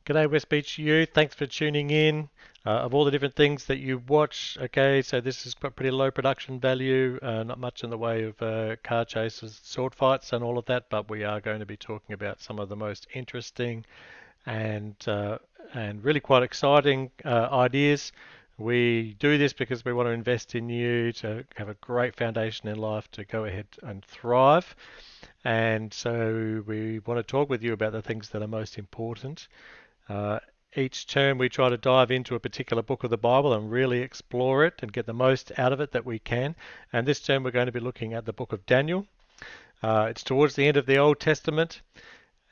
G'day West Beach U, thanks for tuning in. Of all the different things that you watch, okay, so this has got pretty low production value, not much in the way of car chases, sword fights and all of that, but we are going to be talking about some of the most interesting and really quite exciting ideas. We do this because we want to invest in you to have a great foundation in life to go ahead and thrive. And so we want to talk with you about the things that are most important. Uh, each term we try to dive into a particular book of the Bible and really explore it and get the most out of it that we can. And this term we're going to be looking at the book of Daniel. It's towards the end of the Old Testament.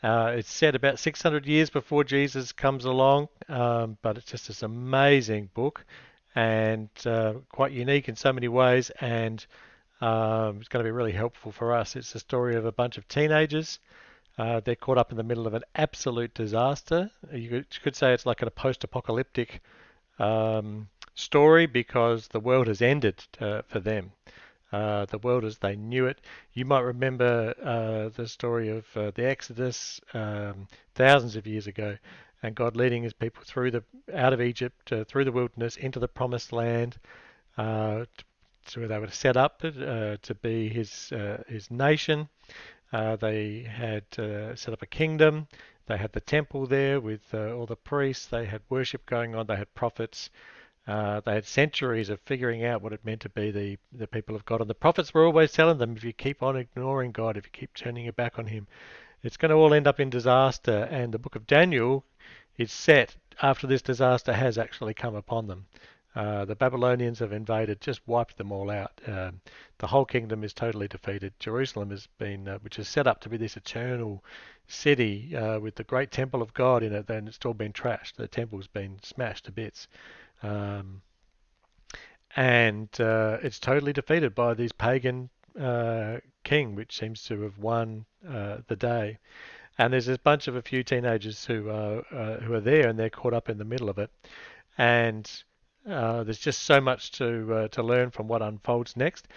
It's set about 600 years before Jesus comes along, but it's just this amazing book and quite unique in so many ways, and it's going to be really helpful for us. It's the story of a bunch of teenagers. They're caught up in the middle of an absolute disaster. You could say it's like a post-apocalyptic story because the world has ended for them. The world as they knew it. You might remember the story of the Exodus thousands of years ago, and God leading His people out of Egypt, through the wilderness into the Promised Land, to where they were set up to be His nation. They had set up a kingdom. They had the temple there with all the priests. They had worship going on. They had prophets. They had centuries of figuring out what it meant to be the people of God. And the prophets were always telling them, if you keep on ignoring God, if you keep turning your back on Him, it's going to all end up in disaster. And the book of Daniel is set after this disaster has actually come upon them. The Babylonians have invaded, just wiped them all out. The whole kingdom is totally defeated. Jerusalem has been, which is set up to be this eternal city with the great temple of God in it, then it's all been trashed. The temple's been smashed to bits. Um, and it's totally defeated by this pagan king, which seems to have won the day. And there's this bunch of a few teenagers who are there, and they're caught up in the middle of it. And there's just so much to learn from what unfolds next.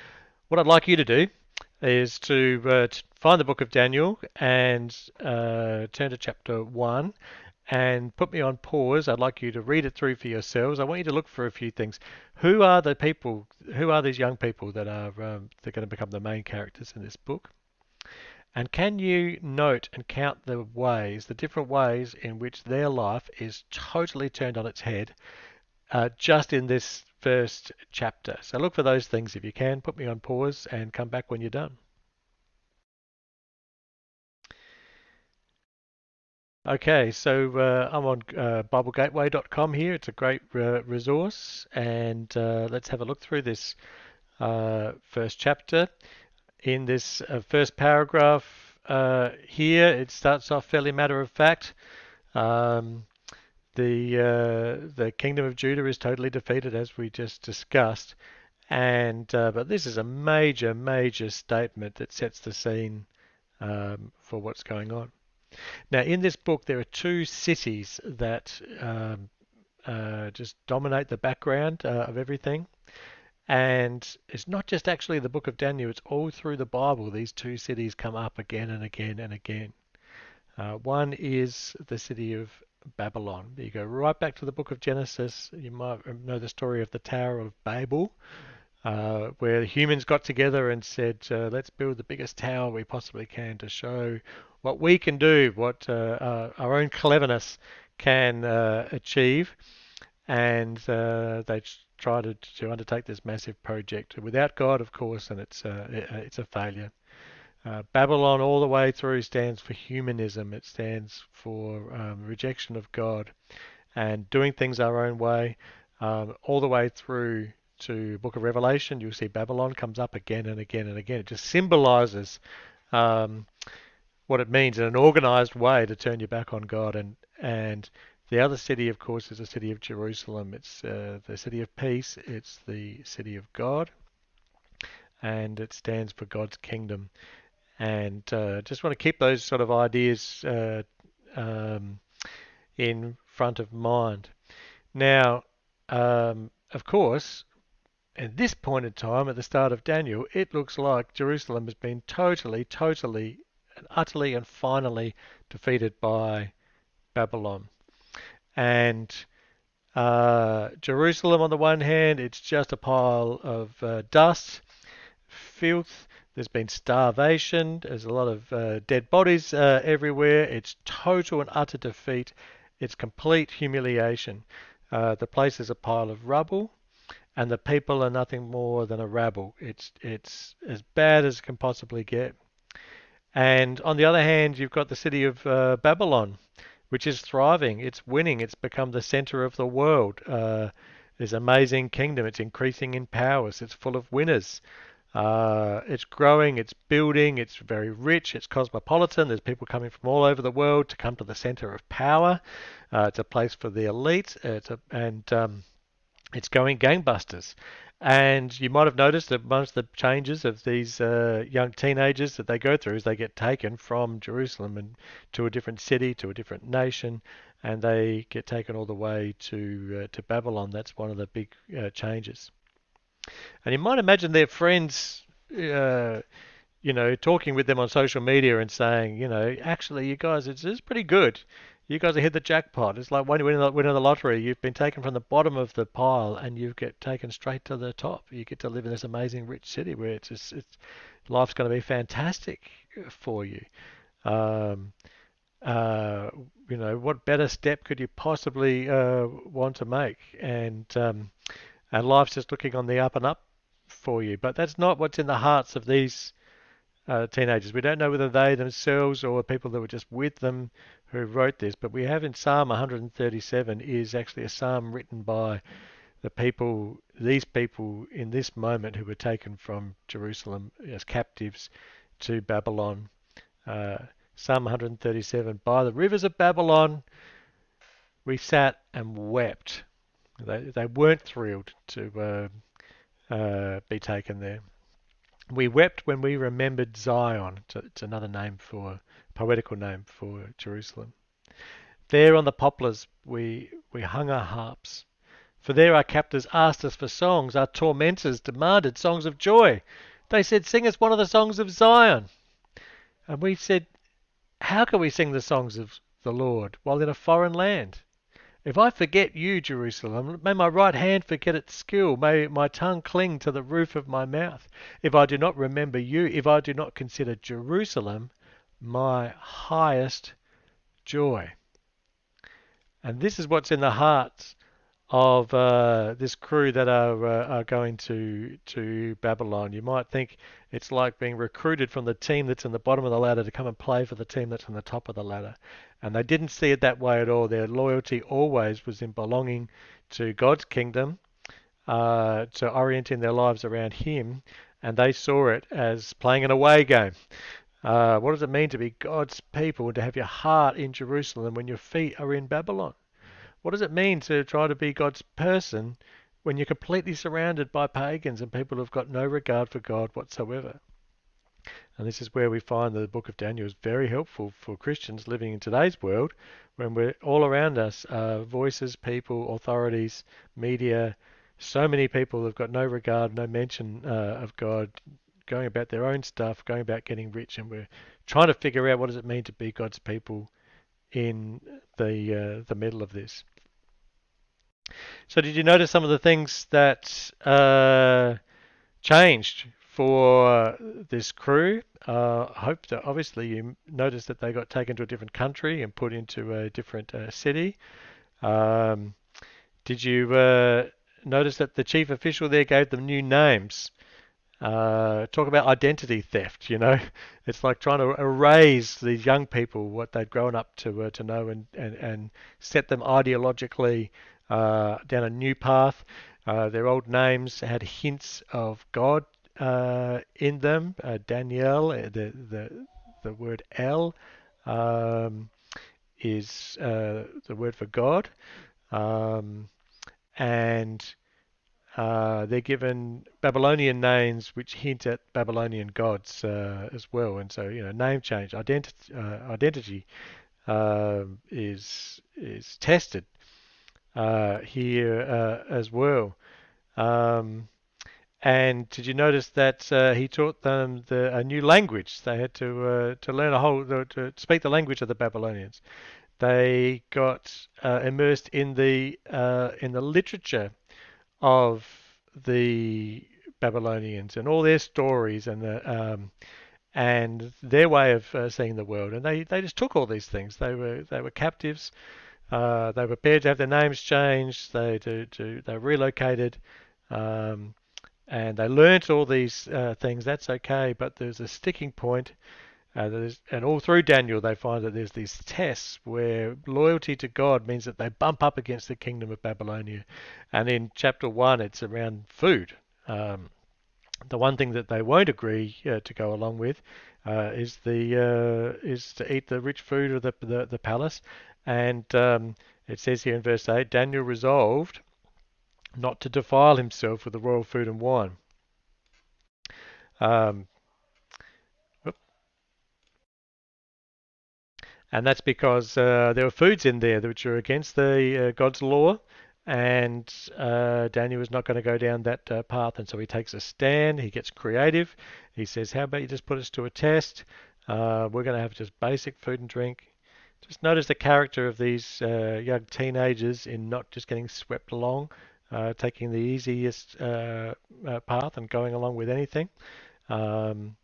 What I'd like you to do is to find the book of Daniel and turn to chapter 1 and put me on pause. I'd like you to read it through for yourselves. I want you to look for a few things. Who are the people? Who are these young people that are they're going to become the main characters in this book? And can you note and count the different ways in which their life is totally turned on its head just in this first chapter? So look for those things if you can. Put me on pause and come back when you're done. Okay, so I'm on BibleGateway.com here. It's a great resource, and let's have a look through this first chapter. In this first paragraph here, it starts off fairly matter of fact. Um, the kingdom of Judah is totally defeated, as we just discussed, and but this is a major statement that sets the scene for what's going on. Now, in this book, there are two cities that just dominate the background of everything. And it's not just actually the book of Daniel, it's all through the Bible. These two cities come up again and again and again. One is the city of Babylon. You go right back to the book of Genesis. You might know the story of the Tower of Babel, where humans got together and said, let's build the biggest tower we possibly can to show what we can do, what our own cleverness can achieve. And they try to undertake this massive project without God, of course, and it's a failure. Babylon all the way through stands for humanism. It stands for rejection of God and doing things our own way. All the way through to Book of Revelation, you'll see Babylon comes up again and again and again. It just symbolizes what it means in an organized way to turn your back on God. And the other city, of course, is the city of Jerusalem. It's the city of peace. It's the city of God, and it stands for God's kingdom. And just want to keep those sort of ideas in front of mind. Now, of course, at this point in time, at the start of Daniel, it looks like Jerusalem has been totally, and utterly and finally defeated by Babylon. And Jerusalem, on the one hand, it's just a pile of dust, filth. There's been starvation. There's a lot of dead bodies everywhere. It's total and utter defeat. It's complete humiliation. The place is a pile of rubble, and the people are nothing more than a rabble. It's as bad as it can possibly get. And on the other hand, you've got the city of Babylon, which is thriving. It's winning. It's become the center of the world. This amazing kingdom. It's increasing in powers. It's full of winners. It's growing. It's building. It's very rich. It's cosmopolitan. There's people coming from all over the world to come to the center of power. It's a place for the elite. It's going gangbusters. And you might have noticed that most of the changes of these young teenagers that they go through is they get taken from Jerusalem and to a different city, to a different nation, and they get taken all the way to Babylon. That's one of the big changes. And you might imagine their friends, talking with them on social media and saying, actually, you guys, it's pretty good. You guys have hit the jackpot. It's like when you win the lottery, you've been taken from the bottom of the pile and you get taken straight to the top. You get to live in this amazing, rich city where life's going to be fantastic for you. Um, what better step could you possibly want to make? And life's just looking on the up and up for you. But that's not what's in the hearts of these teenagers. We don't know whether they themselves or people that were just with them who wrote this, but we have in Psalm 137 is actually a psalm written by these people in this moment who were taken from Jerusalem as captives to Babylon. Psalm 137, by the rivers of Babylon we sat and wept. They weren't thrilled to be taken there. We wept when we remembered Zion. It's another poetical name for Jerusalem. There on the poplars we hung our harps. For there our captors asked us for songs. Our tormentors demanded songs of joy. They said, sing us one of the songs of Zion. And we said, how can we sing the songs of the Lord while in a foreign land? If I forget you, Jerusalem, may my right hand forget its skill, may my tongue cling to the roof of my mouth. If I do not remember you, if I do not consider Jerusalem my highest joy. And this is what's in the hearts of this crew that are going to Babylon. You might think it's like being recruited from the team that's in the bottom of the ladder to come and play for the team that's on the top of the ladder. And they didn't see it that way at all. Their loyalty always was in belonging to God's kingdom, to orienting their lives around Him, and they saw it as playing an away game. What does it mean to be God's people and to have your heart in Jerusalem when your feet are in Babylon? What does it mean to try to be God's person when you're completely surrounded by pagans and people who've got no regard for God whatsoever? And this is where we find that the book of Daniel is very helpful for Christians living in today's world when we're all around us, voices, people, authorities, media, so many people have got no regard, no mention of God, going about their own stuff, going about getting rich, and we're trying to figure out what does it mean to be God's people in the middle of this. So did you notice some of the things that changed for this crew? I hope that obviously you noticed that they got taken to a different country and put into a different city. Did you notice that the chief official there gave them new names? Talk about identity theft, It's like trying to erase these young people what they'd grown up to know and set them ideologically down a new path. Their old names had hints of God in them. Danielle, the word El is the word for God, and they're given Babylonian names which hint at Babylonian gods as well, and so name change, identity is tested here as well. And did you notice that he taught them a new language? They had to learn to speak the language of the Babylonians. They got immersed in the literature of the Babylonians and all their stories and their way of seeing the world. And they just took all these things. They were captives. They were prepared to have their names changed. They relocated. Um, and they learnt all these things. That's okay, but there's a sticking point. And all through Daniel, they find that there's these tests where loyalty to God means that they bump up against the kingdom of Babylonia. And in chapter 1, it's around food. Um, the one thing that they won't agree to go along with is to eat the rich food of the palace. And it says here in verse 8, Daniel resolved not to defile himself with the royal food and wine. Um, and that's because there were foods in there which are against the God's law, and Daniel is not going to go down that path, and so he takes a stand. He gets creative. He says, "How about you just put us to a test? We're going to have just basic food and drink." Just notice the character of these young teenagers in not just getting swept along, taking the easiest path and going along with anything. Um,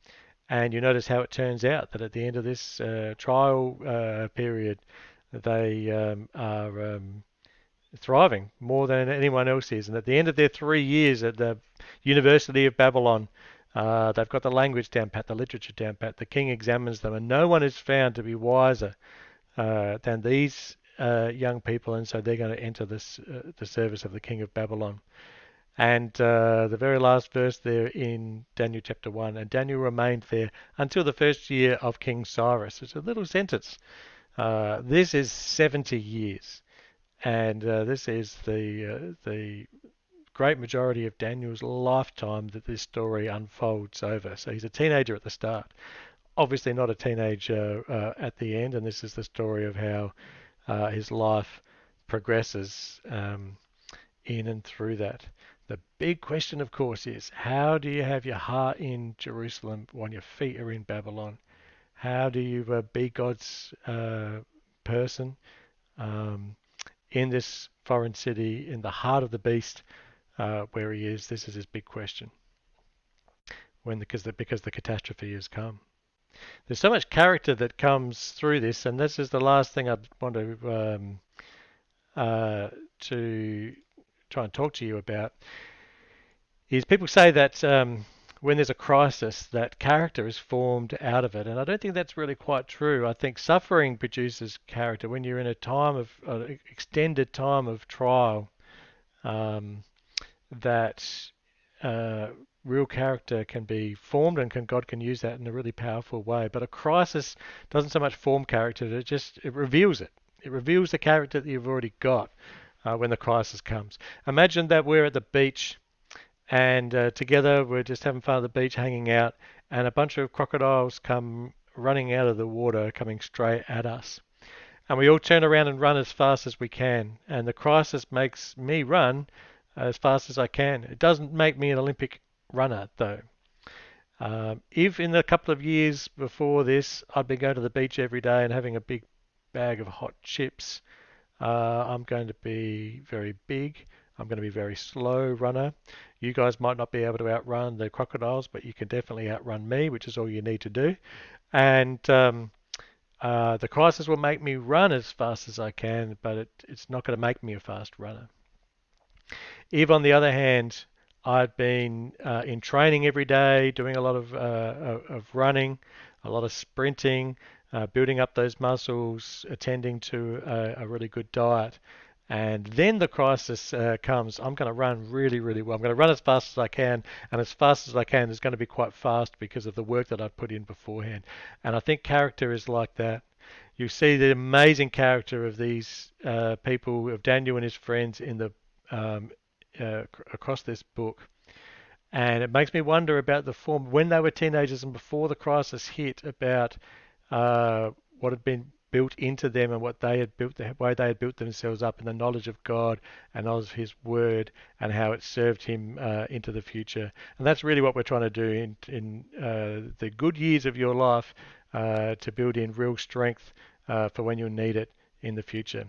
and you notice how it turns out that at the end of this trial period, they are thriving more than anyone else is. And at the end of their 3 years at the University of Babylon, they've got the language down pat, the literature down pat. The king examines them, and no one is found to be wiser than these young people, and so they're going to enter the service of the king of Babylon. And the very last verse there in Daniel chapter 1, and Daniel remained there until the first year of King Cyrus. It's a little sentence. This is 70 years, and this is the great majority of Daniel's lifetime that this story unfolds over. So he's a teenager at the start, obviously not a teenager at the end, and this is the story of how his life progresses in and through that. The big question, of course, is how do you have your heart in Jerusalem when your feet are in Babylon? How do you be God's person um, in this foreign city, in the heart of the beast where he is? This is his big question. Because the catastrophe has come. There's so much character that comes through this, and this is the last thing I want to try and talk to you about. Is people say that when there's a crisis, that character is formed out of it, and I don't think that's really quite true. I think suffering produces character. When you're in a time of extended time of trial, um, that uh, real character can be formed, and God can use that in a really powerful way. But a crisis doesn't so much form character; it reveals it. It reveals the character that you've already got when the crisis comes. Imagine that we're at the beach and together we're just having fun at the beach, hanging out, and a bunch of crocodiles come running out of the water, coming straight at us. And we all turn around and run as fast as we can. And the crisis makes me run as fast as I can. It doesn't make me an Olympic runner, though. If in a couple of years before this, I'd been going to the beach every day and having a big bag of hot chips, I'm going to be very big. I'm going to be a very slow runner. You guys might not be able to outrun the crocodiles, but you can definitely outrun me, which is all you need to do. And the crisis will make me run as fast as I can, but it's not going to make me a fast runner. If, on the other hand, I'd been in training every day, doing a lot of running, a lot of sprinting, building up those muscles, attending to a really good diet, and then the crisis comes, I'm going to run really, really well. I'm going to run as fast as I can, and as fast as I can is going to be quite fast because of the work that I've put in beforehand. And I think character is like that. You see the amazing character of these people, of Daniel and his friends in the um, across this book. And it makes me wonder about the form when they were teenagers and before the crisis hit, about what had been built into them and what they had built, the way they had built themselves up in the knowledge of God and knowledge of His Word, and how it served Him into the future. And that's really what we're trying to do in the good years of your life, to build in real strength for when you'll need it in the future.